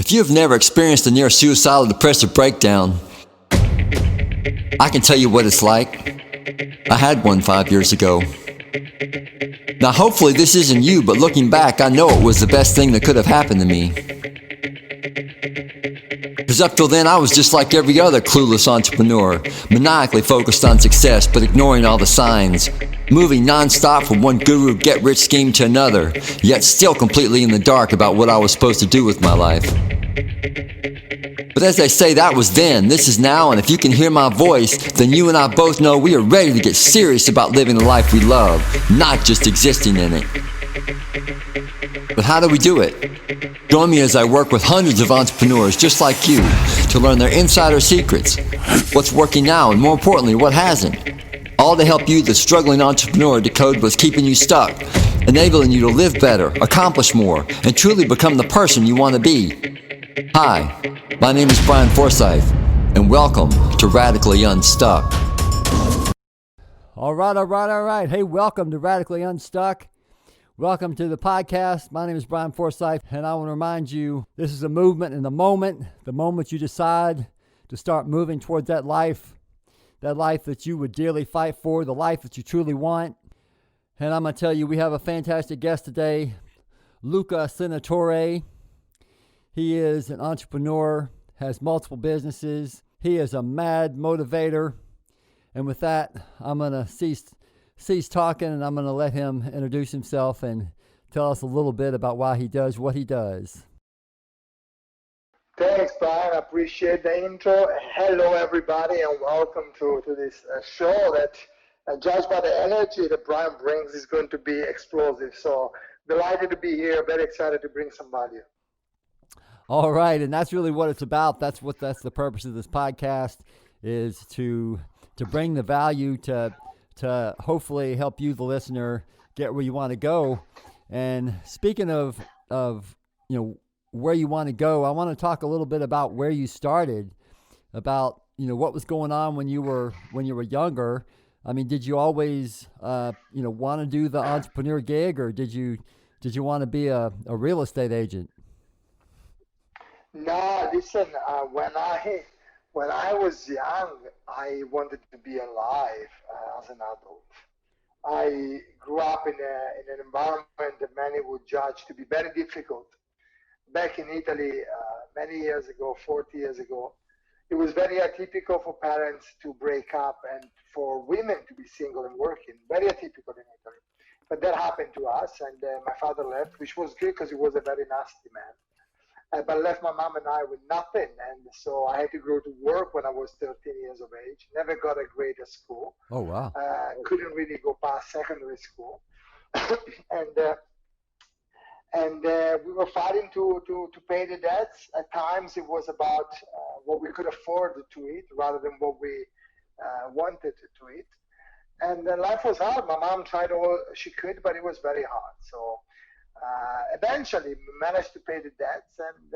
If you have never experienced a near suicidal depressive breakdown, I can tell you what it's like. I had one 5 years ago. Now hopefully this isn't you, but looking back, I know it was the best thing that could have happened to me. Because up till then, I was just like every other clueless entrepreneur, maniacally focused on success, but ignoring all the signs, moving non-stop from one guru get-rich scheme to another, yet still completely in the dark about what I was supposed to do with my life. But as they say, that was then, this is now, and if you can hear my voice, then you and I both know we are ready to get serious about living the life we love, not just existing in it. But how do we do it? Join me as I work with hundreds of entrepreneurs just like you to learn their insider secrets, what's working now, and more importantly, what hasn't. All to help you, the struggling entrepreneur, decode what's keeping you stuck, enabling you to live better, accomplish more, and truly become the person you want to be. Hi, my name is Bryan Forsythe, and welcome to Radically Unstuck. All right. Hey, welcome to Radically Unstuck. Welcome to the podcast. My name is Bryan Forsythe, and I want to remind you, this is a movement in the moment you decide to start moving towards that life that you would dearly fight for, the life that you truly want. And I'm going to tell you, we have a fantastic guest today, Luca Senatore. He is an entrepreneur, has multiple businesses. He is a mad motivator. And with that, I'm going to cease talking, and I'm going to let him introduce himself and tell us a little bit about why he does what he does. Thanks, Brian. I appreciate the intro. Hello, everybody, and welcome to this show that, judged by the energy that Brian brings, is going to be explosive. So delighted to be here. Very excited to bring some value. All right, and that's really what it's about. That's the purpose of this podcast, is to bring the value to hopefully help you, the listener, get where you want to go. And speaking of where you want to go, I want to talk a little bit about where you started, about what was going on when you were younger. I mean, did you always want to do the entrepreneur gig, or did you want to be a real estate agent? No, listen. When I was young, I wanted to be alive as an adult. I grew up in an environment that many would judge to be very difficult. Back in Italy, many years ago, 40 years ago, it was very atypical for parents to break up and for women to be single and working. Very atypical in Italy. But that happened to us, and my father left, which was good because he was a very nasty man. But left my mom and I with nothing, and so I had to go to work when I was 13 years of age. Never got a grade at school. Oh, wow. Couldn't really go past secondary school. and we were fighting to pay the debts. At times it was about what we could afford to eat rather than what we wanted to eat. And life was hard. My mom tried all she could, but it was very hard. So eventually we managed to pay the debts, and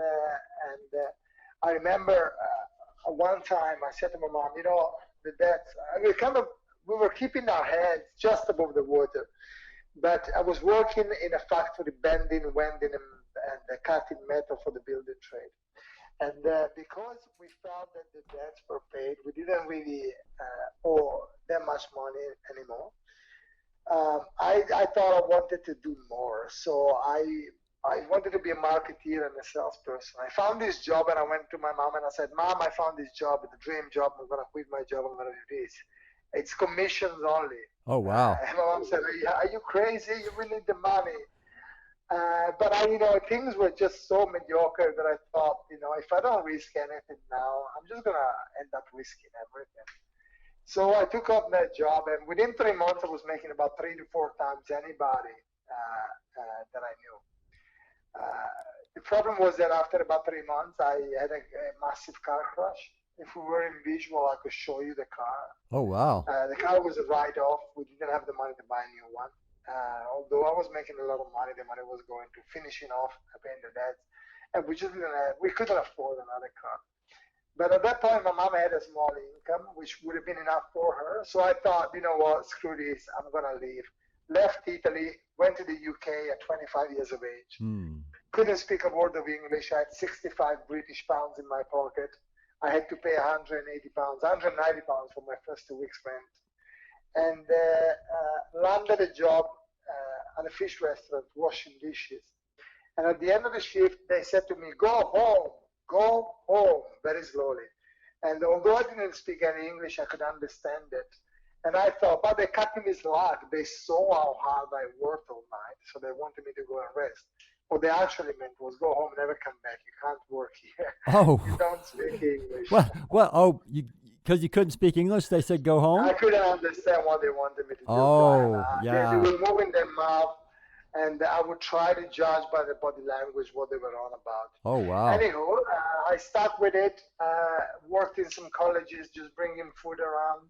I remember one time I said to my mom, the debts, we were keeping our heads just above the water, but I was working in a factory bending, wending, and cutting metal for the building trade. And because we felt that the debts were paid, we didn't really owe that much money anymore. I thought I wanted to do more, so I wanted to be a marketeer and a salesperson. I found this job, and I went to my mom and I said, "Mom, I found this job, the dream job. I'm gonna quit my job. I'm gonna do this. It's commissions only." Oh, wow! And my mom said, "Are you crazy? You really need the money." But things were just so mediocre that I thought, if I don't risk anything now, I'm just gonna end up risking everything. So I took up that job, and within 3 months, I was making about 3 to 4 times anybody that I knew. The problem was that after about 3 months, I had a massive car crash. If we were in visual, I could show you the car. Oh, wow. The car was a write-off. We didn't have the money to buy a new one. Although I was making a lot of money, the money was going to finishing off paying the debts, and we couldn't afford another car. But at that point, my mom had a small income, which would have been enough for her. So I thought, screw this, I'm going to leave. Left Italy, went to the UK at 25 years of age. couldn't speak a word of English. I had 65 British pounds in my pocket. I had to pay 180 pounds, 190 pounds for my first 2 weeks rent. And landed a job at a fish restaurant washing dishes. And at the end of the shift, they said to me, go home, very slowly. And although I didn't speak any English, I could understand it. And I thought, but they cut me slack. They saw how hard I worked all night, so they wanted me to go and rest. What they actually meant was go home, never come back. You can't work here. Oh. You don't speak English. Because you couldn't speak English, they said go home? I couldn't understand what they wanted me to do. Oh, yeah. They were moving their mouth, and I would try to judge by the body language what they were on about. Oh, wow. Anywho, I stuck with it, worked in some colleges, just bringing food around.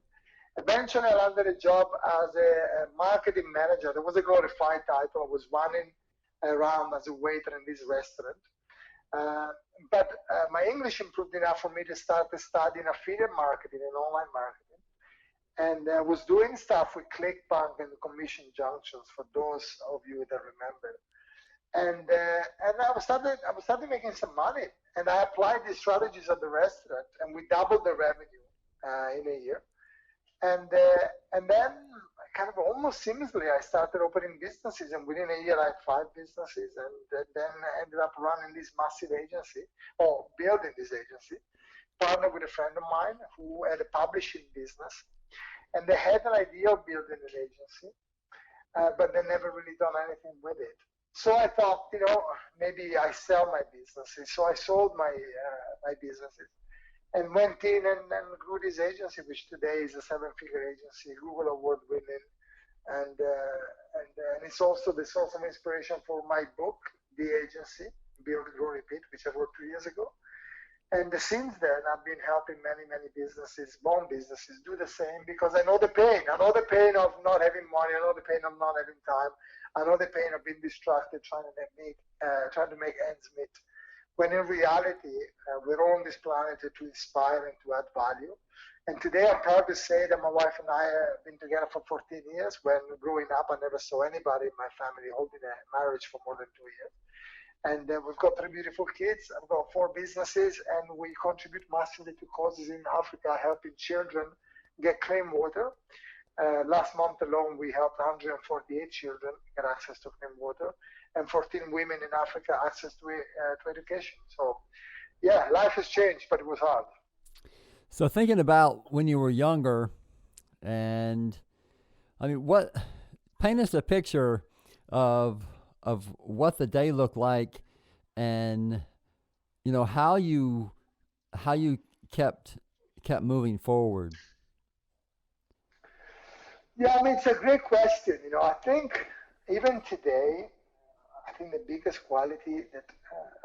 Eventually, I landed a job as a marketing manager. There was a glorified title. I was running around as a waiter in this restaurant. But my English improved enough for me to start studying affiliate marketing and online marketing. And I was doing stuff with ClickBank and commission junctions for those of you that remember. And I started making some money. And I applied these strategies at the restaurant, and we doubled the revenue in a year. And then kind of almost seamlessly, I started opening businesses, and within a year, I had 5 businesses, and then I ended up running this massive agency, or building this agency, partnered with a friend of mine who had a publishing business, and they had an idea of building an agency, but they never really done anything with it. So I thought, maybe I sell my businesses. So I sold my businesses. And went in and grew this agency, which today is a 7-figure agency, Google Award winning, and it's also the source of inspiration for my book, The Agency, Build, Grow, Repeat, which I wrote 2 years ago. And since then, I've been helping many businesses, bomb businesses, do the same, because I know the pain. I know the pain of not having money. I know the pain of not having time. I know the pain of being distracted, trying to make ends meet. When in reality, we're on this planet to inspire and to add value. And today I'm proud to say that my wife and I have been together for 14 years. When growing up, I never saw anybody in my family holding a marriage for more than 2 years. And we've got 3 beautiful kids. I've got 4 businesses, and we contribute massively to causes in Africa, helping children get clean water. Last month alone, we helped 148 children get access to clean water, and 14 women in Africa access to education. So, yeah, life has changed, but it was hard. So thinking about when you were younger, and I mean, paint us a picture of what the day looked like, and how you kept moving forward. Yeah, I mean, it's a great question. I think even today, I think the biggest quality that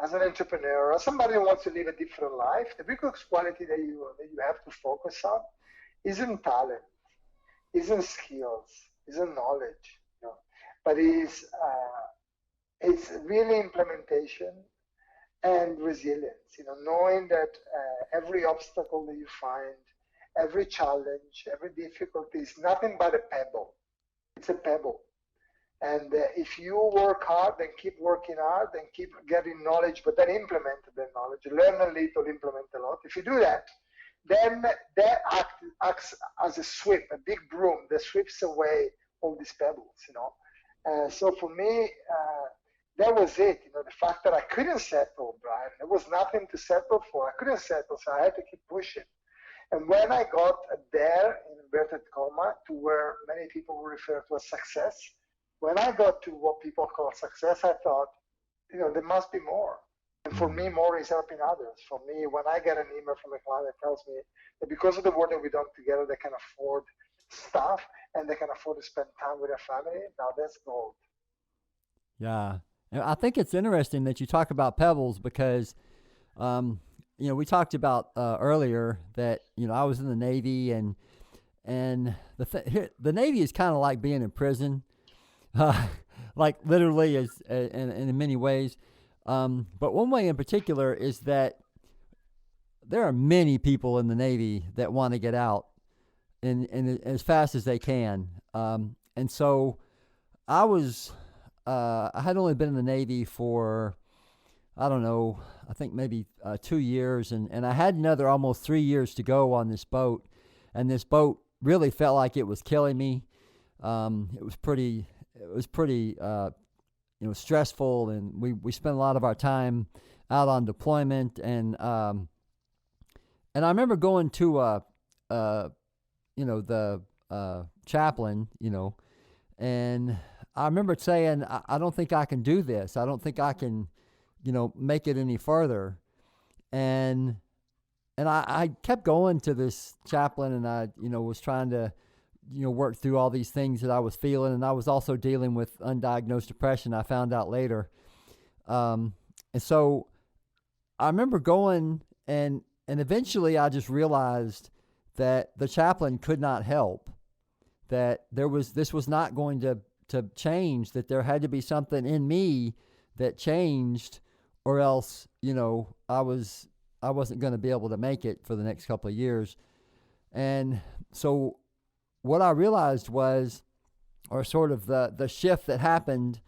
as an entrepreneur or somebody who wants to live a different life, the biggest quality that you have to focus on isn't talent, isn't skills, isn't knowledge, but it's really implementation and resilience. Knowing that every obstacle that you find, every challenge, every difficulty is nothing but a pebble. It's a pebble. And if you work hard and keep working hard and keep getting knowledge, but then implement the knowledge, learn a little, implement a lot. If you do that, then that acts as a sweep, a big broom that sweeps away all these pebbles, So for me, that was it. The fact that I couldn't settle, Brian, there was nothing to settle for. I couldn't settle, so I had to keep pushing. And when I got there, in inverted comma, to where many people refer to as success, when I got to what people call success, I thought, there must be more. And for me, more is helping others. For me, when I get an email from a client that tells me that because of the work that we've done together, they can afford stuff and they can afford to spend time with their family, now that's gold. Yeah. I think it's interesting that you talk about pebbles because, we talked about earlier that, I was in the Navy and the Navy is kind of like being in prison. Like literally in many ways. But one way in particular is that there are many people in the Navy that want to get out in as fast as they can. And so I had only been in the Navy for I don't know, I think maybe 2 years, and I had another almost 3 years to go on this boat, and this boat really felt like it was killing me. It was pretty stressful, and we spent a lot of our time out on deployment, and I remember going to the chaplain, and I remember saying, I don't think I can do this. I don't think I can, make it any further. And I kept going to this chaplain, and I, was trying to, work through all these things that I was feeling. And I was also dealing with undiagnosed depression, I found out later. And so I remember going, and eventually I just realized that the chaplain could not help, that this was not going to change, that there had to be something in me that changed, or else, I wasn't going to be able to make it for the next couple of years. And so what I realized was, or sort of the shift that happened,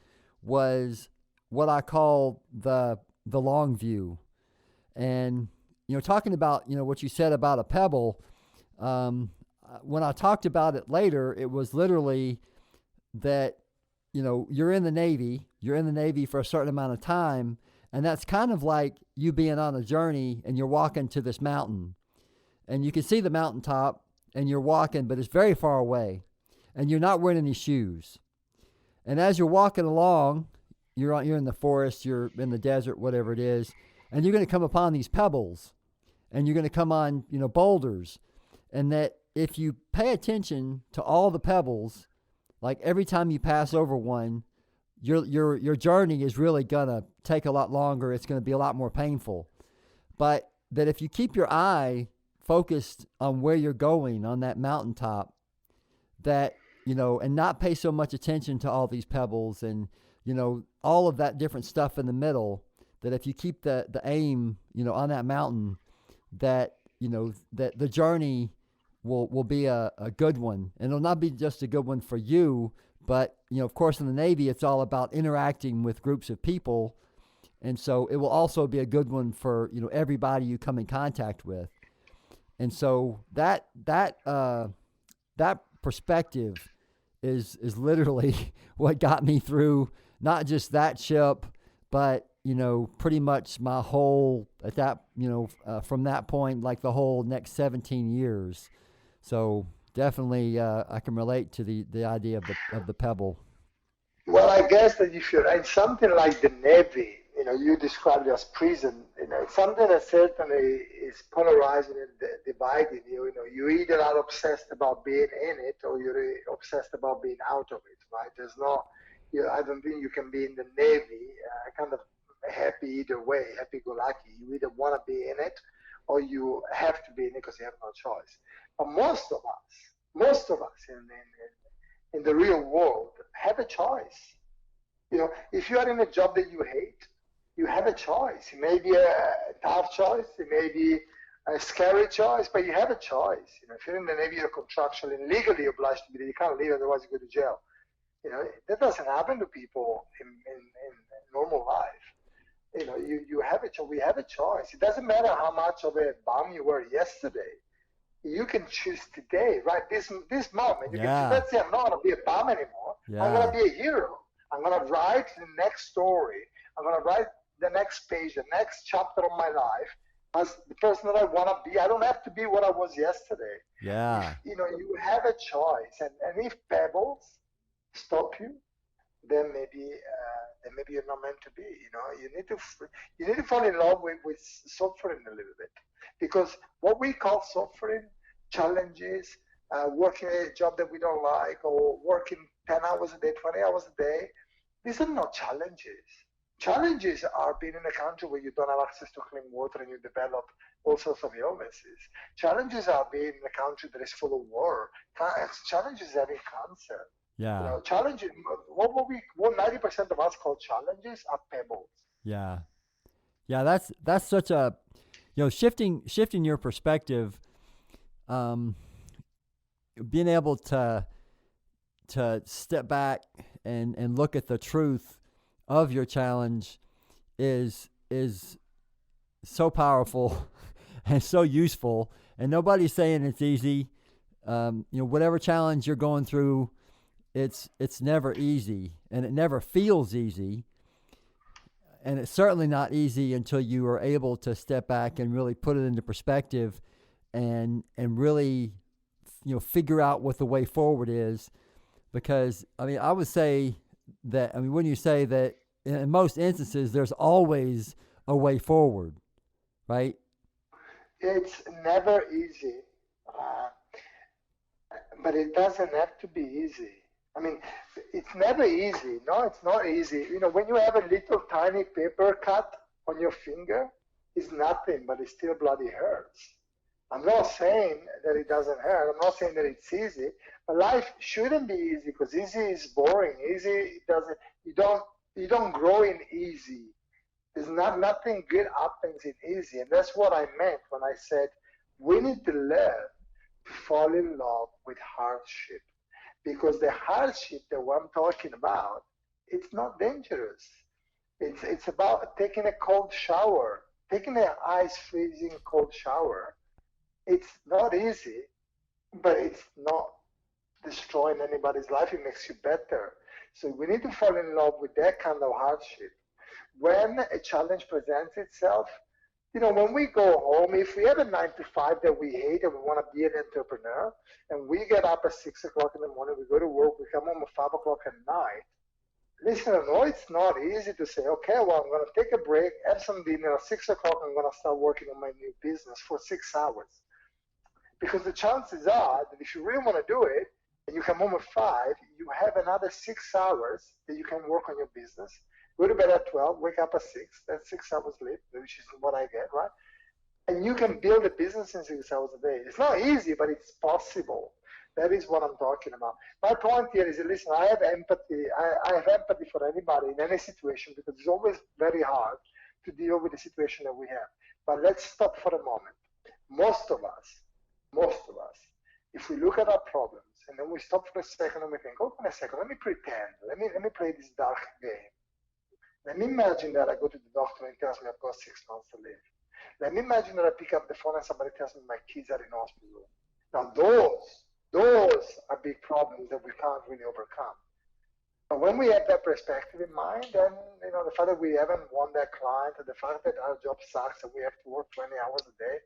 was what I call the long view. And, talking about, what you said about a pebble, when I talked about it later, it was literally that, you're in the Navy for a certain amount of time, and that's kind of like you being on a journey and you're walking to this mountain, and you can see the mountaintop and you're walking, but it's very far away, and you're not wearing any shoes. And as you're walking along, you're in the forest, you're in the desert, whatever it is, and you're going to come upon these pebbles, and you're going to come on, boulders, and that if you pay attention to all the pebbles, like every time you pass over one, your journey is really going to take a lot longer. It's going to be a lot more painful. But that if you keep your eye focused on where you're going on that mountaintop, that, and not pay so much attention to all these pebbles and, all of that different stuff in the middle, that if you keep the aim, on that mountain, that, that the journey will be a good one. And it'll not be just a good one for you, but, of course, in the Navy, it's all about interacting with groups of people. And so it will also be a good one for, everybody you come in contact with. And so that perspective is literally what got me through not just that ship, but, pretty much my whole, at that, from that point, like the whole next 17 years. So definitely I can relate to the idea of the pebble. Well, I guess that if you're in something like the Navy, you described it as prison, it's something that certainly is polarizing and dividing you. You either are obsessed about being in it, or you're obsessed about being out of it, right? There's no, I don't think you can be in the Navy kind of happy either way, happy-go-lucky. You either want to be in it, or you have to be in it because you have no choice. But most of us in the real world have a choice. If you are in a job that you hate, you have a choice. It may be a tough choice, it may be a scary choice, but you have a choice. If you're in the Navy, you're contractually and legally obliged to be there. You can't leave, otherwise you go to jail. That doesn't happen to people in normal life. You have a choice. We have a choice. It doesn't matter how much of a bum you were yesterday. You can choose today, right? This moment. You can choose, let's say I'm not going to be a bum anymore. Yeah. I'm going to be a hero. I'm going to write the next story. I'm going to write the next page, the next chapter of my life as the person that I want to be. I don't have to be what I was yesterday. Yeah. You have a choice. And if pebbles stop you, then maybe you're not meant to be. You need to fall in love with suffering a little bit, because what we call suffering, challenges, working a job that we don't like, or working 10 hours a day, 20 hours a day, these are not challenges. Challenges are being in a country where you don't have access to clean water and you develop all sorts of illnesses. Challenges are being in a country that is full of war. Challenges are having cancer. Yeah. Challenges. What 90% of us call challenges are pebbles. Yeah. Yeah. That's such a, shifting your perspective, being able to step back and look at the truth of your challenge is is so powerful and so useful, and nobody's saying it's easy. Whatever challenge you're going through, it's never easy, and it never feels easy, and it's certainly not easy until you are able to step back and really put it into perspective, and really figure out what the way forward is. Because I would say that, when you say that, in most instances there's always a way forward, right? It's never easy, but it doesn't have to be easy. I mean, it's never easy. No, it's not easy. When you have a little tiny paper cut on your finger, it's nothing, but it still bloody hurts. I'm not saying that it doesn't hurt. I'm not saying that it's easy, but life shouldn't be easy, because easy is boring. Easy, it doesn't. You don't grow in easy. There's nothing good happens in easy, and that's what I meant when I said we need to learn to fall in love with hardship, because the hardship that I'm talking about, it's not dangerous. It's about taking a cold shower, taking an ice freezing cold shower. It's not easy, but it's not destroying anybody's life. It makes you better. So we need to fall in love with that kind of hardship. When a challenge presents itself, when we go home, if we have a 9 to 5 that we hate and we want to be an entrepreneur, and we get up at 6 o'clock in the morning, we go to work, we come home at 5 o'clock at night. Listen, I know it's not easy to say, okay, well, I'm going to take a break, have some dinner. At 6 o'clock, I'm going to start working on my new business for 6 hours. Because the chances are that if you really want to do it, and you come home at 5, you have another 6 hours that you can work on your business. Go to bed at 12, wake up at 6. That's 6 hours late, which is what I get, right? And you can build a business in 6 hours a day. It's not easy, but it's possible. That is what I'm talking about. My point here is, listen, I have empathy. I have empathy for anybody in any situation, because it's always very hard to deal with the situation that we have. But let's stop for a moment. Most of us, if we look at our problems and then we stop for a second and we think, hold on a second, let me pretend. Let me play this dark game. Let me imagine that I go to the doctor and he tells me I've got 6 months to live. Let me imagine that I pick up the phone and somebody tells me my kids are in hospital. Now those are big problems that we can't really overcome. But when we have that perspective in mind, then the fact that we haven't won that client, and the fact that our job sucks and we have to work 20 hours a day,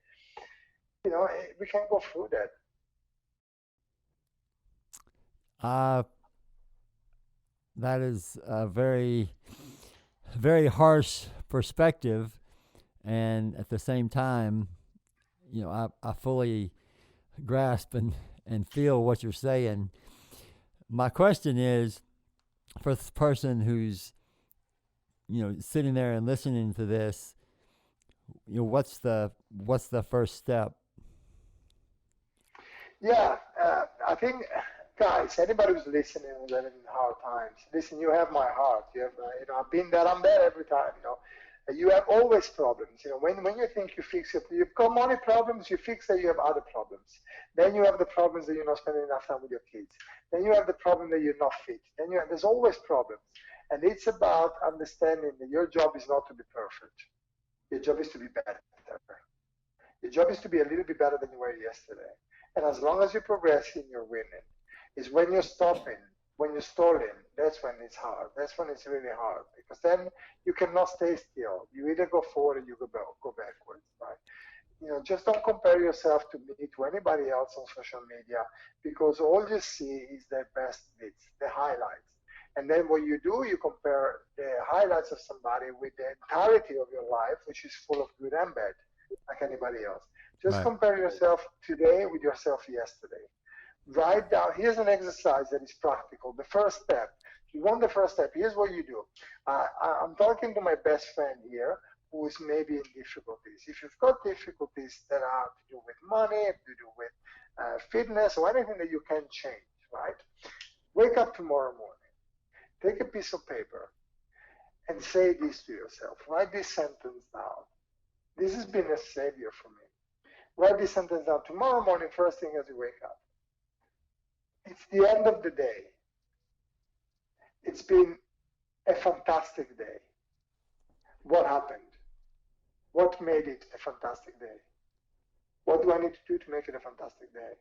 we can go through that. That is a very, very harsh perspective, and at the same time, I fully grasp and feel what you're saying. My question is, for the person who's sitting there and listening to this, what's the first step? Yeah, I think, guys, anybody who's listening who's having hard times, listen, you have my heart. You have, I've been there. I'm there every time. You have always problems. When you think you fix it, you've got money problems. You fix that, you have other problems. Then you have the problems that you're not spending enough time with your kids. Then you have the problem that you're not fit. There's always problems, and it's about understanding that your job is not to be perfect. Your job is to be better. Your job is to be a little bit better than you were yesterday. And as long as you're progressing, you're winning. It's when you're stopping, when you're stalling, that's when it's hard. That's when it's really hard, because then you cannot stay still. You either go forward or you go backwards, right? Just don't compare yourself to me, to anybody else on social media, because all you see is their best bits, the highlights. And then what you do, you compare the highlights of somebody with the entirety of your life, which is full of good and bad, like anybody else. Just Right. compare yourself today with yourself yesterday. Write down, here's an exercise that is practical. The first step, if you want the first step, here's what you do. I'm talking to my best friend here, who is maybe in difficulties. If you've got difficulties that are to do with money, to do with fitness, or anything that you can change, right? Wake up tomorrow morning, take a piece of paper, and say this to yourself. Write this sentence down. This has been a savior for me. Write this sentence down tomorrow morning, first thing as you wake up. It's the end of the day. It's been a fantastic day. What happened? what made it a fantastic day? What do I need to do to make it a fantastic day?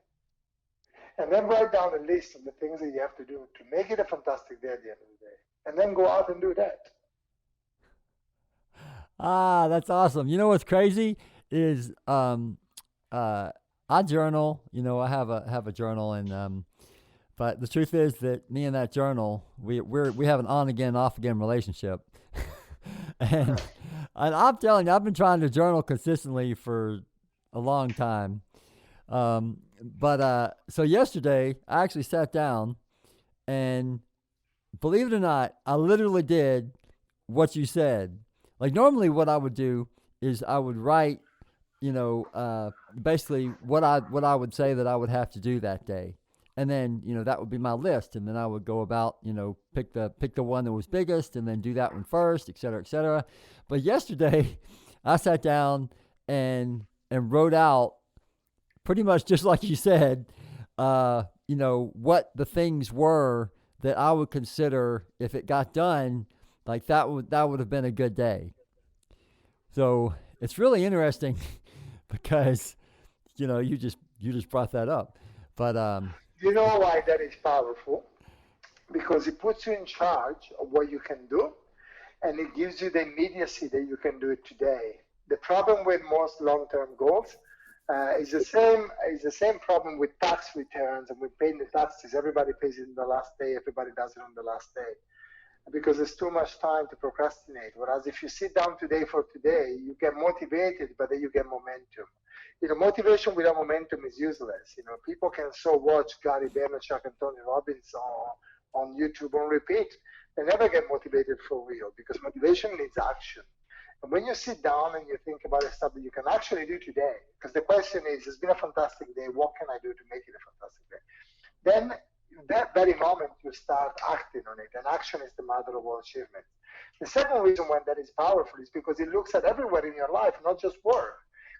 And then write down a list of the things that you have to do to make it a fantastic day at the end of the day. And then go out and do that. Ah, that's awesome. You know what's crazy is I journal. You know, I have a journal, and but the truth is that me and that journal, we have an on again, off again relationship, and I'm telling you, I've been trying to journal consistently for a long time. But so yesterday, I actually sat down, and believe it or not, I literally did what you said. Like normally, what I would do is I would write, basically what I would say that I would have to do that day, and then that would be my list, and then I would go about pick the one that was biggest, and then do that one first, et cetera, et cetera. But yesterday, I sat down and wrote out pretty much just like you said, what the things were that I would consider if it got done, like that would have been a good day. So it's really interesting because you just brought that up, but You know why that is powerful? Because it puts you in charge of what you can do, and it gives you the immediacy that you can do it today. The problem with most long-term goals is the same problem with tax returns and with paying the taxes. Everybody pays it on the last day. Everybody does it on the last day because there's too much time to procrastinate. Whereas if you sit down today for today, you get motivated, but then you get momentum. Motivation without momentum is useless. People can so watch Gary Vaynerchuk and Tony Robbins on YouTube on repeat. They never get motivated for real because motivation needs action. And when you sit down and you think about the stuff that you can actually do today, because the question is, it's been a fantastic day, what can I do to make it a fantastic day? Then that very moment you start acting on it, and action is the mother of all achievement. The second reason why that is powerful is because it looks at everywhere in your life, not just work.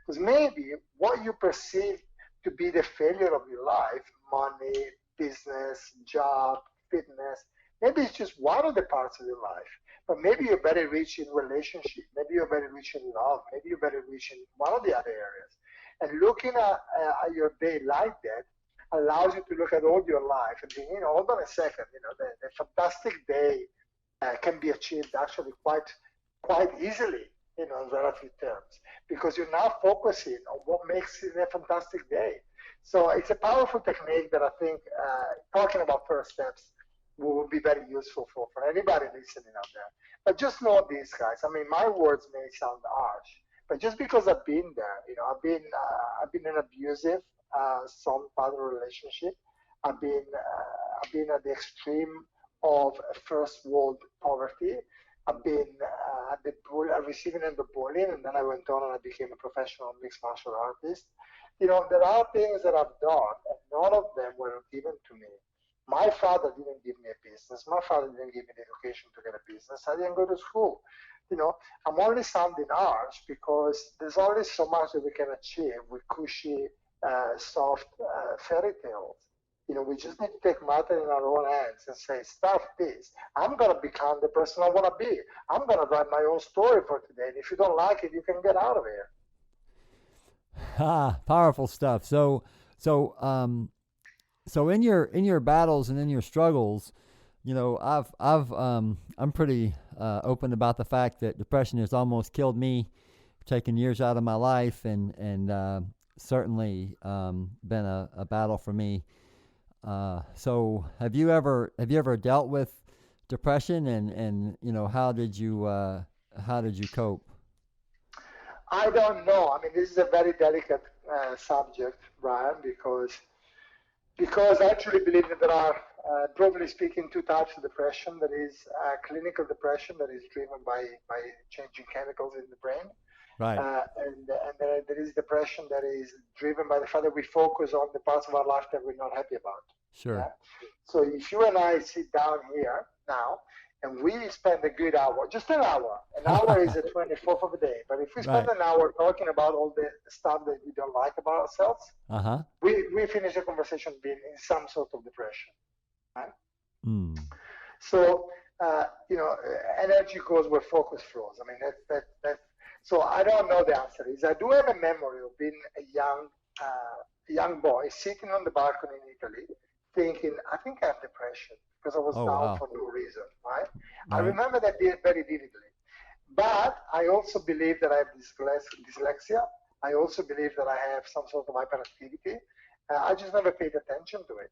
Because maybe what you perceive to be the failure of your life, money, business, job, fitness, maybe it's just one of the parts of your life. But maybe you're very rich in relationship, maybe you're very rich in love, maybe you're very rich in one of the other areas. And looking at your day like that allows you to look at all your life and think, hold on a second, the fantastic day can be achieved actually quite easily, in relative terms, because you're now focusing on what makes it a fantastic day. So it's a powerful technique that I think talking about first steps will be very useful for anybody listening out there. But just know this, guys. I mean, my words may sound harsh, but just because I've been there, I've been in an abusive, some part of a relationship. I've been at the extreme of first world poverty. I've been at the receiving end of bullying, and then I went on and I became a professional mixed martial artist. There are things that I've done, and none of them were given to me. My father didn't give me a business. My father didn't give me the education to get a business. I didn't go to school. I'm only sounding harsh because there's only so much that we can achieve with cushy, soft fairy tales. We just need to take matter in our own hands and say, stop this. I'm going to become the person I want to be. I'm going to write my own story for today. And if you don't like it, you can get out of here. Powerful stuff. So in your battles and in your struggles, I'm pretty open about the fact that depression has almost killed me, taken years out of my life, and certainly been a battle for me. So have you ever dealt with depression, and how did you cope? I don't know. I mean, this is a very delicate subject, Brian, because I actually believe that there are, broadly speaking, two types of depression. There is clinical depression that is driven by changing chemicals in the brain. Right. And there is depression that is driven by the fact that we focus on the parts of our life that we're not happy about. Sure. Yeah? So if you and I sit down here now and we spend a good hour, just an hour is a 24th of a day, but if we spend an hour talking about all the stuff that we don't like about ourselves, we finish the conversation being in some sort of depression. Right? Mm. So, energy goes where focus flows. I mean, So I don't know the answer. Is I do have a memory of being a young boy sitting on the balcony in Italy, thinking, I think I have depression because I was Oh, down wow. for no reason, right? I Right. remember that very vividly. But I also believe that I have dyslexia. I also believe that I have some sort of hyperactivity. I just never paid attention to it.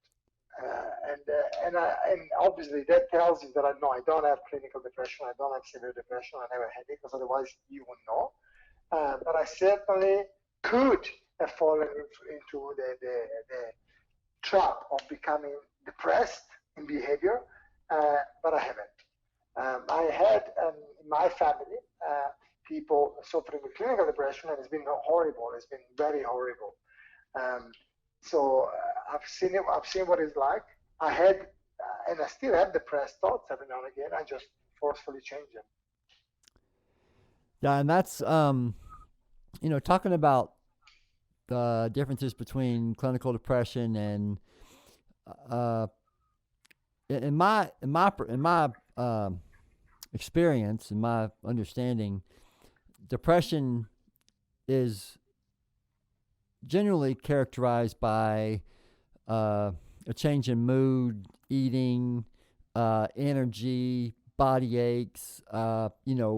And obviously that tells you that I don't have clinical depression. I don't have severe depression. I never had it because otherwise you would know. But I certainly could have fallen into the trap of becoming depressed in behavior, but I haven't. I had in my family people suffering with clinical depression, and it's been horrible. It's been very horrible. Um, so I've seen it. I've seen what it's like. I had, and I still have depressed thoughts every now and again. I just forcefully change them. Yeah, and that's talking about the differences between clinical depression and uh, in my experience, in my understanding, depression is generally characterized by a change in mood, eating, energy, body aches.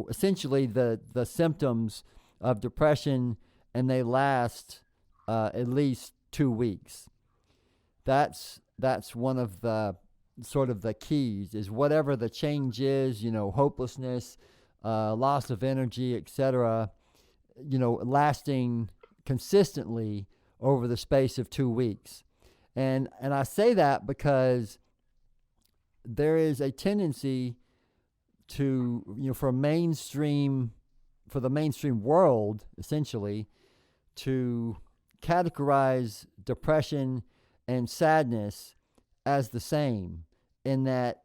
Essentially the symptoms of depression, and they last at least 2 weeks. That's one of the sort of the keys, is whatever the change is, hopelessness, loss of energy, etc., lasting consistently over the space of 2 weeks. And I say that because there is a tendency to, for the mainstream world, essentially, to categorize depression and sadness as the same, in that,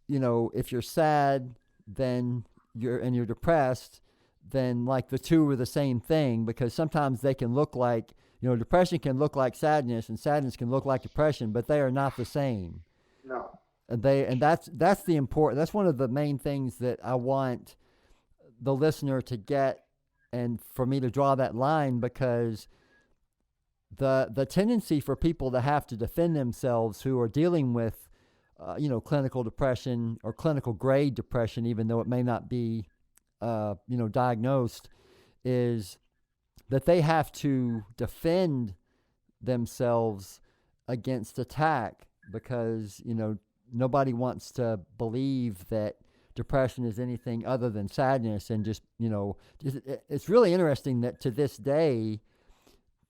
if you're sad, then you're depressed, then like the two are the same thing, because sometimes they can look like, depression can look like sadness and sadness can look like depression, but they are not the same. No. That's one of the main things that I want the listener to get, and for me to draw that line, because the tendency for people to have to defend themselves who are dealing with clinical depression or clinical grade depression, even though it may not be diagnosed, is that they have to defend themselves against attack, because nobody wants to believe that depression is anything other than sadness. And it's really interesting that to this day,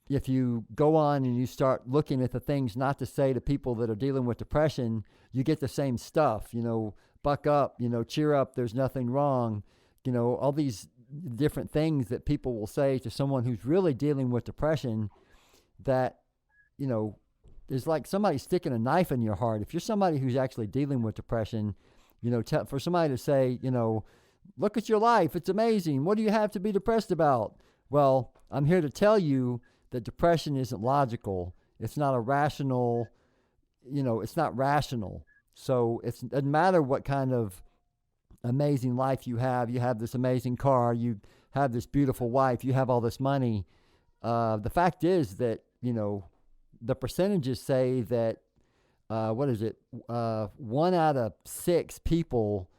if you go on and you start looking at the things not to say to people that are dealing with depression, you get the same stuff, buck up, cheer up, there's nothing wrong, all these different things that people will say to someone who's really dealing with depression, that, is like somebody sticking a knife in your heart. If you're somebody who's actually dealing with depression, for somebody to say, look at your life, it's amazing, what do you have to be depressed about? Well, I'm here to tell you that depression isn't logical. It's not a rational, it's not rational. So it doesn't matter what kind of amazing life you have. You have this amazing car, you have this beautiful wife, you have all this money. The fact is that, the percentages say that, 1 out of 6 people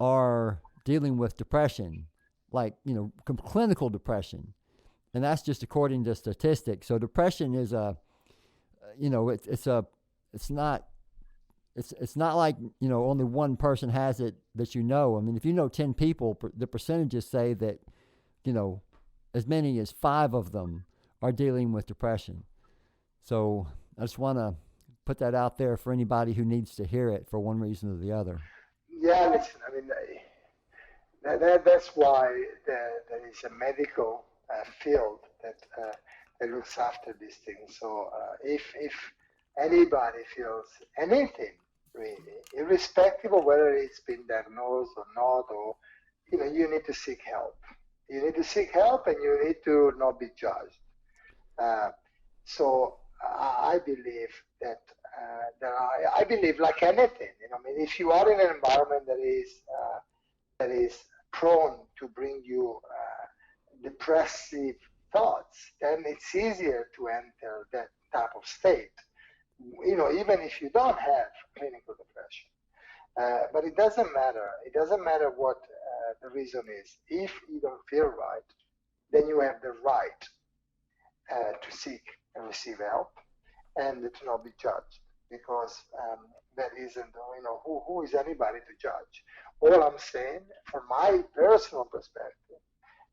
are dealing with depression, like, clinical depression. And that's just according to statistics. So depression is it's not like, only one person has it that I mean, if 10 people, the percentages say that, as many as 5 of them are dealing with depression. So I just want to put that out there for anybody who needs to hear it for one reason or the other. Yeah, listen, I mean, that's why there is a medical field that looks after these things. So if anybody feels anything, really, irrespective of whether it's been diagnosed or not, or you need to seek help. You need to seek help, and you need to not be judged. So I believe that I believe, like anything, I mean, if you are in an environment that is prone to bring you depressive thoughts, then it's easier to enter that type of state. Even if you don't have clinical depression. But it doesn't matter. It doesn't matter what the reason is. If you don't feel right, then you have the right to seek and receive help and to not be judged, because that isn't, who is anybody to judge? All I'm saying, from my personal perspective,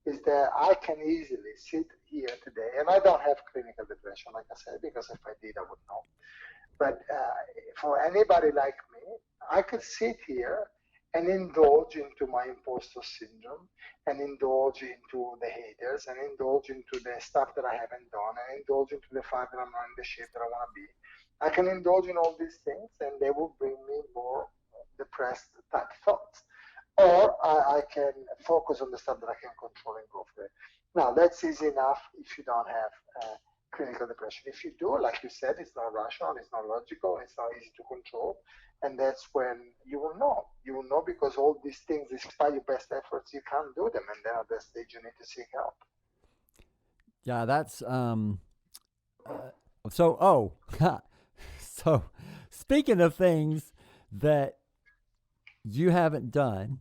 is that I can easily sit here today, and I don't have clinical depression, like I said, because if I did, I would know. But for anybody like me, I could sit here and indulge into my imposter syndrome, and indulge into the haters, and indulge into the stuff that I haven't done, and indulge into the fact that I'm not in the shape that I want to be. I can indulge in all these things, and they will bring me more depressed type thoughts. Or I can focus on the stuff that I can control and go for it. Now, that's easy enough if you don't have clinical depression. If you do, like you said, it's not rational, it's not logical, it's not easy to control. And that's when you will know. You will know because all these things, despite your best efforts, you can't do them. And then at that stage, you need to seek help. Yeah, that's so so speaking of things that you haven't done,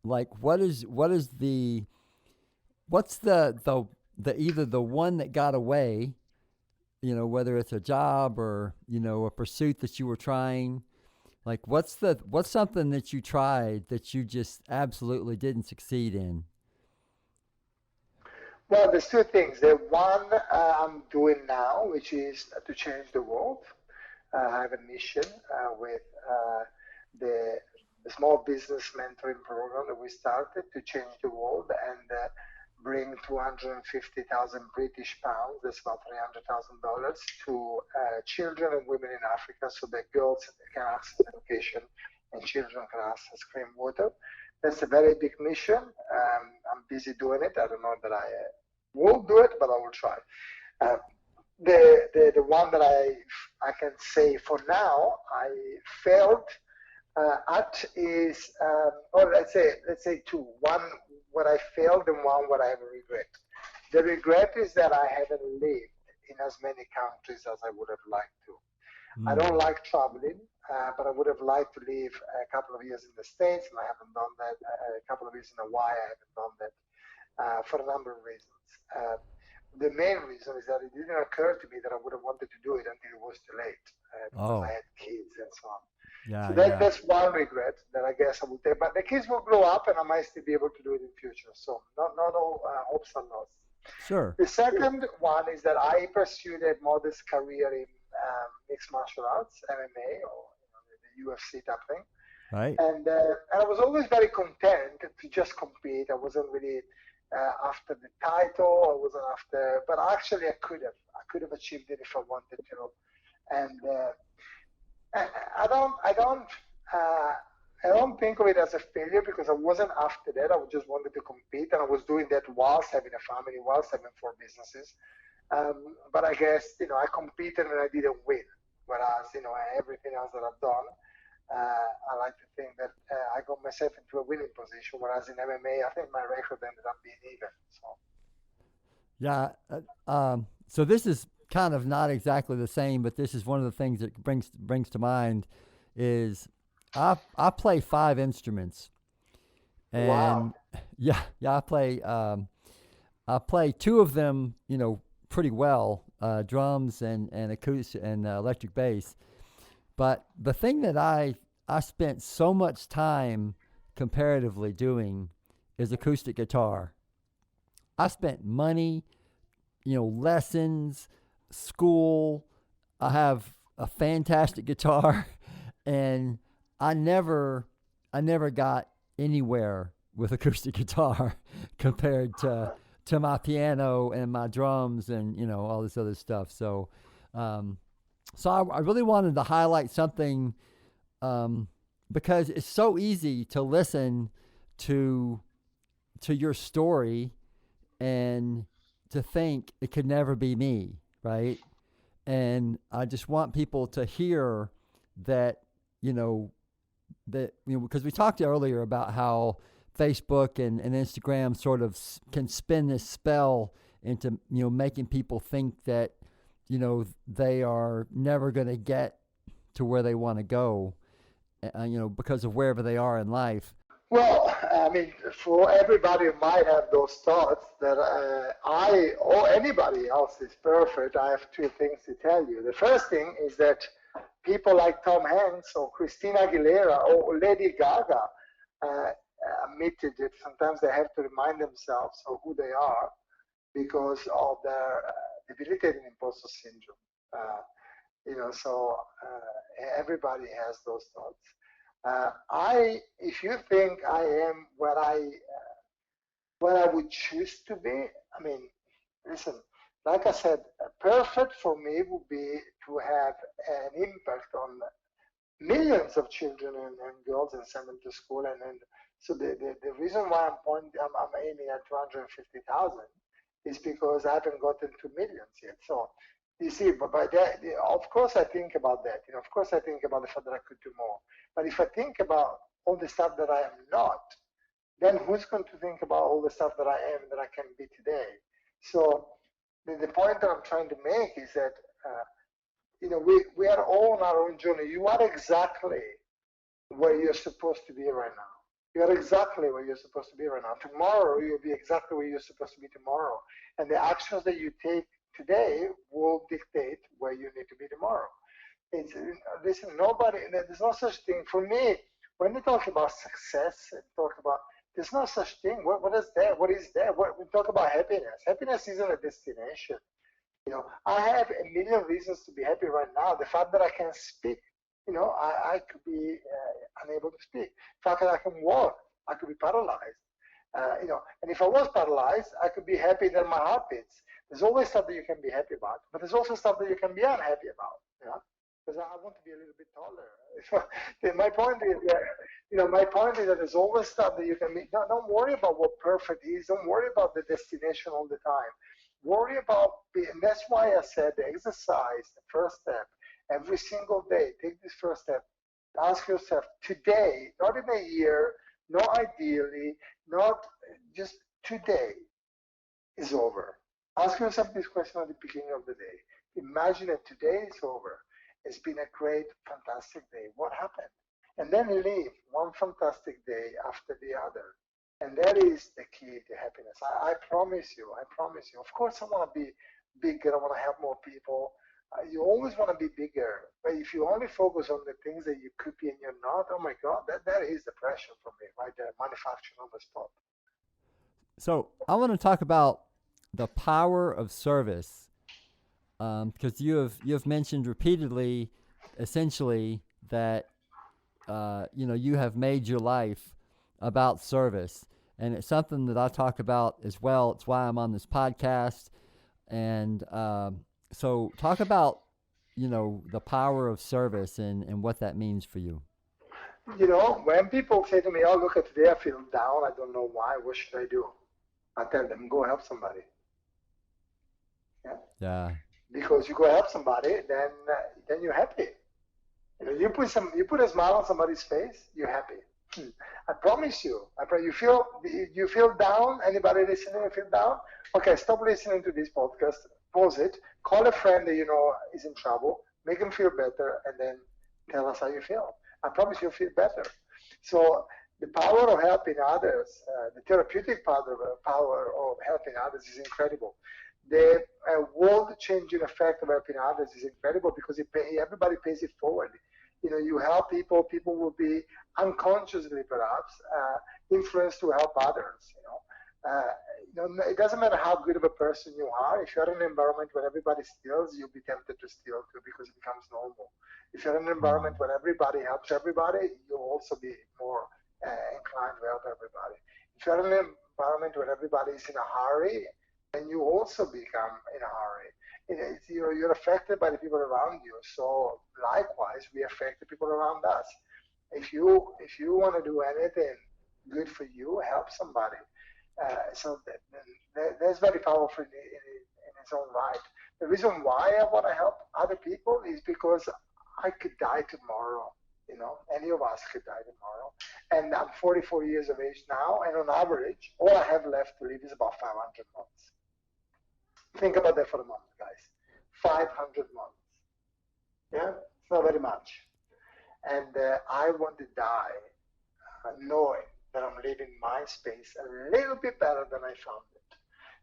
like what's the either the one that got away, whether it's a job or a pursuit that you were trying, like what's something that you tried that you just absolutely didn't succeed in? Well, there's two things. The one I'm doing now, which is to change the world. I have a mission with the small business mentoring program that we started to change the world and bring 250,000 British pounds, that's about $300,000, to children and women in Africa so that girls can access education and children can access clean water. That's a very big mission. I'm busy doing it. I don't know that I will do it, but I will try. The one that I can say for now I failed at is, or let's say two. One, what I failed, and one, what I have a regret. The regret is that I haven't lived in as many countries as I would have liked to. I don't like traveling, but I would have liked to live a couple of years in the States, and I haven't done that. A couple of years in Hawaii, I haven't done that for a number of reasons. The main reason is that it didn't occur to me that I would have wanted to do it until it was too late, because I had kids and so on. Yeah, so that's one regret that I guess I will take. But the kids will grow up, and I might still be able to do it in the future. So not all hopes are lost. Sure. The second one is that I pursued a modest career in mixed martial arts, MMA, or the UFC type thing. Right. And I was always very content to just compete. I wasn't really after the title. I wasn't after, but actually I could have achieved it if I wanted to. And I don't think of it as a failure because I wasn't after that. I just wanted to compete, and I was doing that whilst having a family, whilst having 4 businesses. But I guess I competed and I didn't win. Whereas everything else that I've done, I like to think that I got myself into a winning position. Whereas in MMA, I think my record ended up being even. So. Yeah. So this is kind of not exactly the same, but this is one of the things that brings to mind is I play 5 instruments, and wow. yeah, I play 2 of them, pretty well, drums and acoustic and electric bass. But the thing that I spent so much time comparatively doing is acoustic guitar. I spent money, lessons, school. I have a fantastic guitar, and I never got anywhere with acoustic guitar compared to my piano and my drums and all this other stuff. So I really wanted to highlight something because it's so easy to listen to your story and to think it could never be me, right? And I just want people to hear that, because we talked earlier about how Facebook and Instagram sort of can spin this spell into, making people think that, they are never going to get to where they want to go, because of wherever they are in life. Well, I mean, for everybody who might have those thoughts that I or anybody else is perfect, I have two things to tell you. The first thing is that people like Tom Hanks or Christina Aguilera or Lady Gaga admitted that sometimes they have to remind themselves of who they are because of their debilitating imposter syndrome. So everybody has those thoughts. If you think I am what I would choose to be, I mean, listen, like I said, perfect for me would be to have an impact on millions of children and girls and send them to school. And so the reason why I'm aiming at 250,000 is because I haven't gotten to millions yet. So you see, but by that, of course, I think about that. Of course, I think about the fact that I could do more. But if I think about all the stuff that I am not, then who's going to think about all the stuff that I am that I can be today? So the point that I'm trying to make is that we are all on our own journey. You are exactly where you're supposed to be right now. You are exactly where you're supposed to be right now. Tomorrow, you'll be exactly where you're supposed to be tomorrow. And the actions that you take today will dictate where you need to be tomorrow. Listen, there's no such thing. For me, when we talk about success and there's no such thing. What is there? What is there? We talk about happiness. Happiness isn't a destination. I have a million reasons to be happy right now. The fact that I can speak, I could be unable to speak. The fact that I can walk, I could be paralyzed. And if I was paralyzed, I could be happy that my heart beats. There's always stuff that you can be happy about, but there's also stuff that you can be unhappy about. Because I want to be a little bit taller. My point is that there's always stuff that you can be. Don't worry about what perfect is. Don't worry about the destination all the time. Worry about, and that's why I said the exercise, the first step, every single day, take this first step. Ask yourself today, not in a year, not ideally, not just today is over. Ask yourself this question at the beginning of the day. Imagine that today is over. It's been a great, fantastic day. What happened? And then live one fantastic day after the other. And that is the key to happiness. I promise you. Of course, I want to be bigger. I want to help more people. You always want to be bigger. But if you only focus on the things that you could be and you're not, oh my God, that is depression for me, right there, manufacturing on the spot. So I want to talk about the power of service, because you have mentioned repeatedly, essentially, that you have made your life about service, and it's something that I talk about as well. It's why I'm on this podcast, and so talk about the power of service and what that means for you. When people say to me, "Oh, look at today, I feel down. I don't know why. What should I do?" I tell them, "Go help somebody." Yeah. Because you go help somebody, then you're happy. You put a smile on somebody's face, you're happy. I promise you. You feel down. Anybody listening feel down? Okay, stop listening to this podcast. Pause it. Call a friend that you know is in trouble. Make them feel better, and then tell us how you feel. I promise you'll feel better. So the power of helping others, the therapeutic power of helping others is incredible. The world-changing effect of helping others is incredible because everybody pays it forward. You help people, people will be unconsciously perhaps influenced to help others. It doesn't matter how good of a person you are. If you're in an environment where everybody steals, you'll be tempted to steal too because it becomes normal. If you're in an environment where everybody helps everybody, you'll also be more inclined to help everybody. If you're in an environment where everybody is in a hurry, then you also become in a hurry. You're affected by the people around you. So likewise, we affect the people around us. If you want to do anything good for you, help somebody. So that's very powerful in its own right. The reason why I want to help other people is because I could die tomorrow. Any of us could die tomorrow. And I'm 44 years of age now, and on average, all I have left to live is about 500 months. Think about that for a moment, guys. 500 months. Yeah, it's not very much. And I want to die knowing that I'm living my space a little bit better than I found it.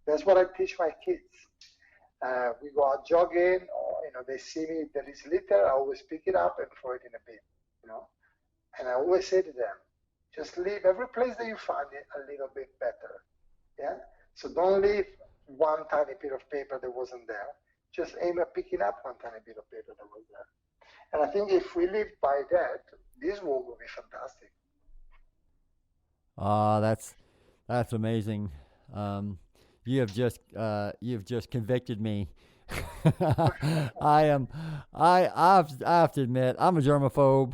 That's what I teach my kids. We go out jogging, or they see me, there is litter, I always pick it up and throw it in a bin. And I always say to them, just leave every place that you find it a little bit better. Yeah. So don't leave one tiny bit of paper that wasn't there. Just aim at picking up one tiny bit of paper that was there. And I think if we live by that, this world will be fantastic. That's amazing. You've just convicted me. I have to admit I'm a germaphobe.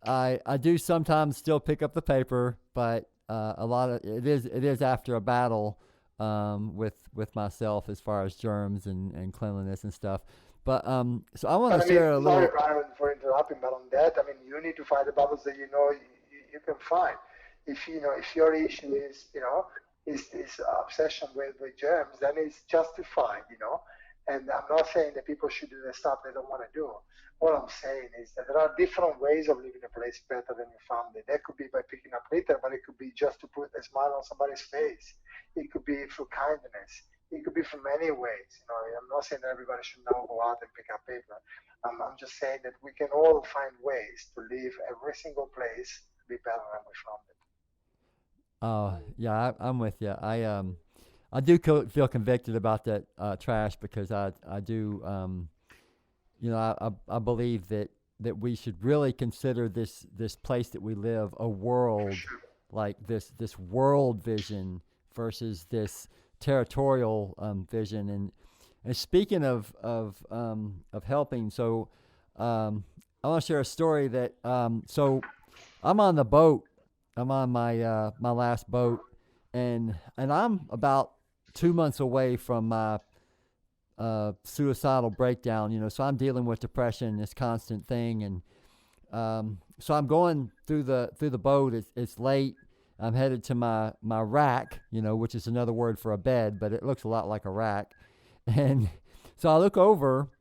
I do sometimes still pick up the paper, but a lot of it is after a battle with myself as far as germs and cleanliness and stuff. But so I want to share a little. Sorry, Brian, for interrupting, but on that, you need to find the bubbles that you can find. If your issue is is obsession with germs, then it's justified. And I'm not saying that people should do the stuff they don't want to do. What I'm saying is that there are different ways of leaving a place better than you found it. That could be by picking up litter, but it could be just to put a smile on somebody's face. It could be through kindness. It could be from many ways. I'm not saying that everybody should now go out and pick up paper. I'm just saying that we can all find ways to leave every single place to be better than we found it. Oh yeah, I'm with you. I do feel convicted about that trash because I do I believe that we should really consider this place that we live a world, like this world vision versus this territorial vision. And speaking of helping, so I want to share a story that so I'm on the boat. I'm on my my last boat, and I'm about 2 months away from my suicidal breakdown. So I'm dealing with depression, this constant thing, and so I'm going through the boat. It's late. I'm headed to my rack, which is another word for a bed, but it looks a lot like a rack. And so I look over,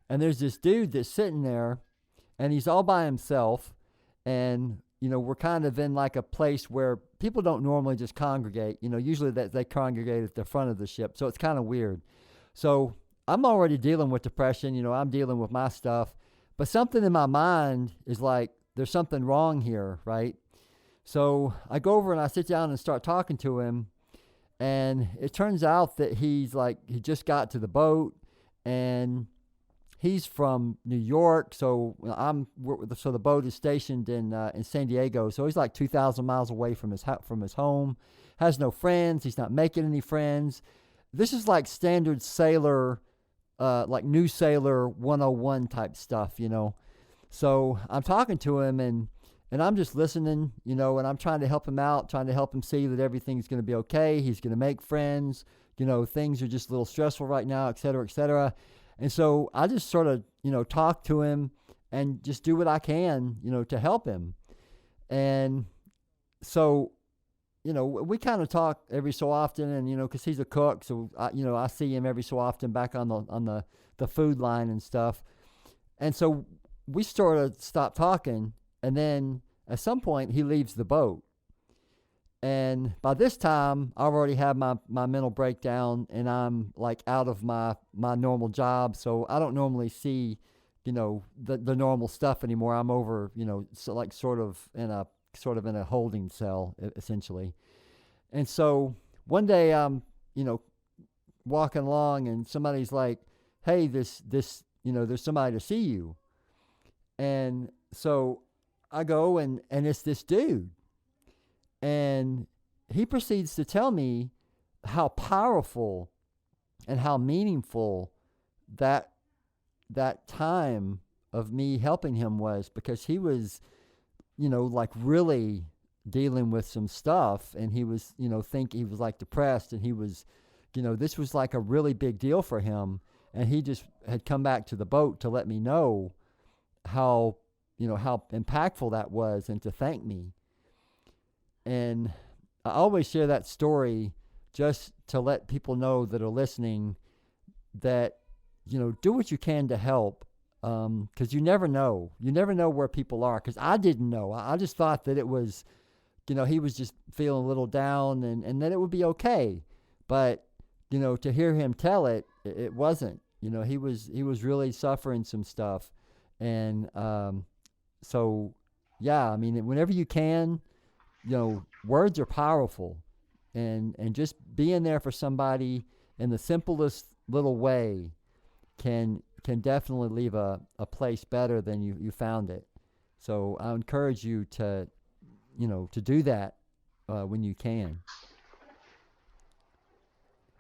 and there's this dude that's sitting there, and he's all by himself, and we're kind of in like a place where people don't normally just congregate. Usually they congregate at the front of the ship, so it's kind of weird. So I'm already dealing with depression. I'm dealing with my stuff, but something in my mind is like, there's something wrong here, right? So I go over and I sit down and start talking to him, and it turns out that he just got to the boat, and he's from New York, so the boat is stationed in San Diego, so he's like 2,000 miles away from his home. Has no friends. He's not making any friends. This is like standard sailor, like new sailor 101 type stuff, So I'm talking to him and I'm just listening, and I'm trying to help him out, trying to help him see that everything's going to be okay. He's going to make friends. Things are just a little stressful right now, et cetera, et cetera. And so I just sort of, talk to him and just do what I can, to help him. And so, we kind of talk every so often, and, because he's a cook, so I see him every so often back on the food line and stuff. And so we sort of stop talking, and then at some point he leaves the boat. And by this time, I already had my mental breakdown, and I'm like out of my normal job, so I don't normally see, the normal stuff anymore. I'm over, so like sort of in a holding cell essentially. And so one day I'm, walking along, and somebody's like, "Hey, this there's somebody to see you." And so I go and it's this dude. And he proceeds to tell me how powerful and how meaningful that time of me helping him was, because he was, like really dealing with some stuff, and he was, he was like depressed, and he was, this was like a really big deal for him, and he just had come back to the boat to let me know how how impactful that was, and to thank me. And I always share that story just to let people know that are listening that, do what you can to help, because you never know. You never know where people are, because I didn't know. I just thought that it was, he was just feeling a little down, and that it would be okay. But, to hear him tell it, it wasn't. He was really suffering some stuff. And so, yeah, I mean, whenever you can, words are powerful. And just being there for somebody in the simplest little way can definitely leave a place better than you found it. So I encourage you to do that when you can.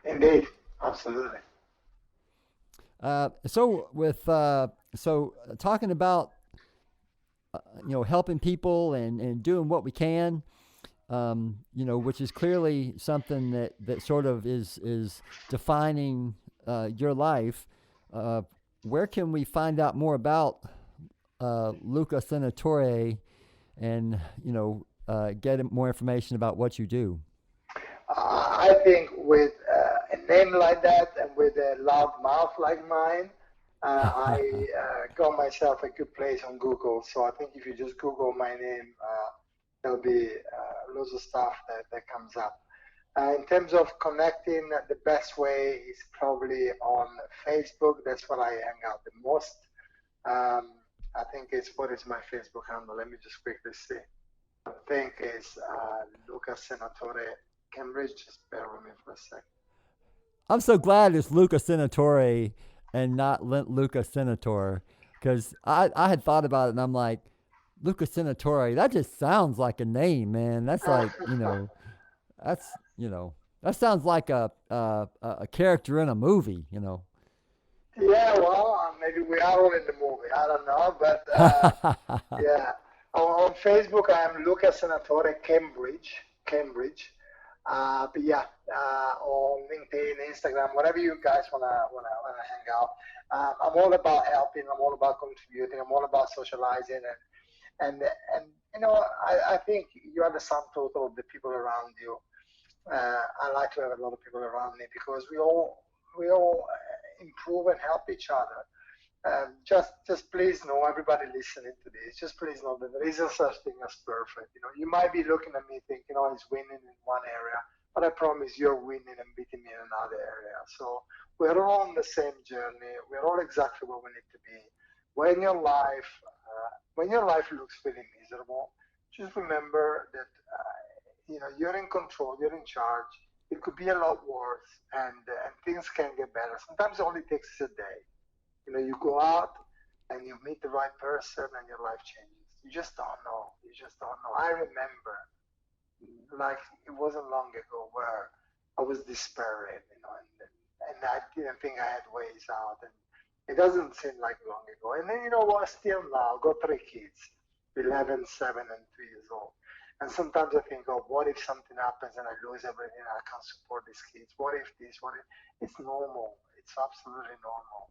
Indeed, absolutely. So talking about helping people and doing what we can, which is clearly something that sort of is defining your life. Where can we find out more about Luca Senatore and get more information about what you do? I think with a name like that and with a loud mouth like mine, I got myself a good place on Google. So I think if you just Google my name, there'll be loads of stuff that comes up. In terms of connecting, the best way is probably on Facebook. That's where I hang out the most. I think what is my Facebook handle? Let me just quickly see. I think it's Luca Senatore Cambridge. Just bear with me for a second. I'm so glad it's Luca Senatore and not Luca Senator, because I had thought about it and I'm like, Luca Senatore, that just sounds like a name, man. That's like, that sounds like a character in a movie, Yeah, well, maybe we are all in the movie. I don't know, but yeah. On Facebook, I'm Luca Senatore Cambridge. But yeah, on LinkedIn, Instagram, whatever you guys wanna hang out. I'm all about helping. I'm all about contributing. I'm all about socializing, and I think you are the sum total of the people around you. I like to have a lot of people around me because we all improve and help each other. Just please know, everybody listening to this, just please know that there isn't such thing as perfect. You might be looking at me thinking, he's winning in one area, but I promise you're winning and beating me in another area. So we're all on the same journey. We're all exactly where we need to be. When your life looks really miserable, just remember that you're in control, you're in charge. It could be a lot worse, and things can get better. Sometimes it only takes a day. You go out and you meet the right person and your life changes. You just don't know. I remember, like, it wasn't long ago where I was despairing, and I didn't think I had ways out. And it doesn't seem like long ago. And then, what, still now, I've got 3 kids, 11, 7, and 2 years old. And sometimes I think, what if something happens and I lose everything? I can't support these kids. What if this? What if? It's normal. It's absolutely normal.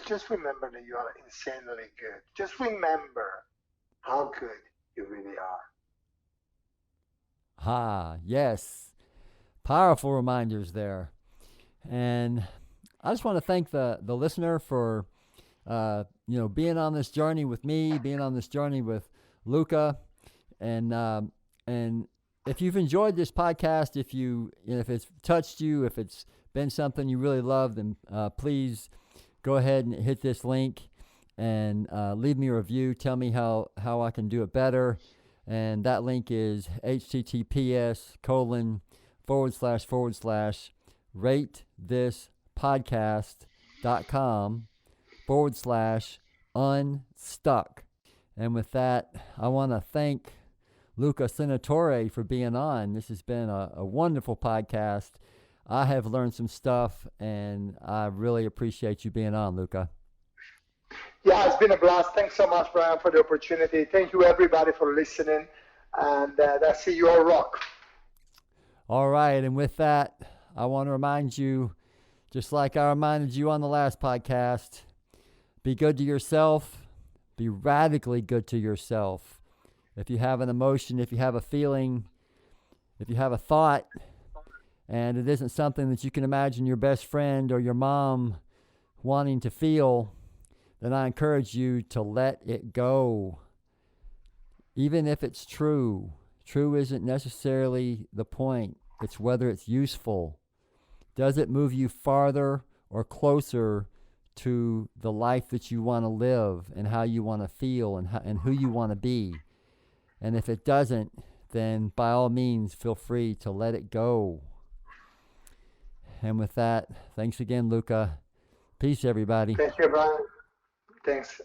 Just remember that you are insanely good. Just remember how good you really are. Yes. Powerful reminders there. And I just want to thank the listener for being on this journey with me, being on this journey with Luca. And if you've enjoyed this podcast, if it's touched you, if it's been something you really love, then please go ahead and hit this link and leave me a review. Tell me how I can do it better. And that link is https://ratethispodcast.com/unstuck. And with that, I want to thank Luca Senatore for being on. This has been a wonderful podcast. I have learned some stuff, and I really appreciate you being on, Luca. Yeah, it's been a blast. Thanks so much, Bryan, for the opportunity. Thank you, everybody, for listening. And that's it. You all rock. All right. And with that, I want to remind you, just like I reminded you on the last podcast, be good to yourself, Be radically good to yourself. If you have an emotion, if you have a feeling, if you have a thought, and it isn't something that you can imagine your best friend or your mom wanting to feel, then I encourage you to let it go. Even if it's true. True isn't necessarily the point. It's whether it's useful. Does it move you farther or closer to the life that you want to live and how you want to feel and who you want to be? And if it doesn't, then by all means, feel free to let it go. And with that, thanks again, Luca. Peace, everybody. Thank you, Bryan. Thanks.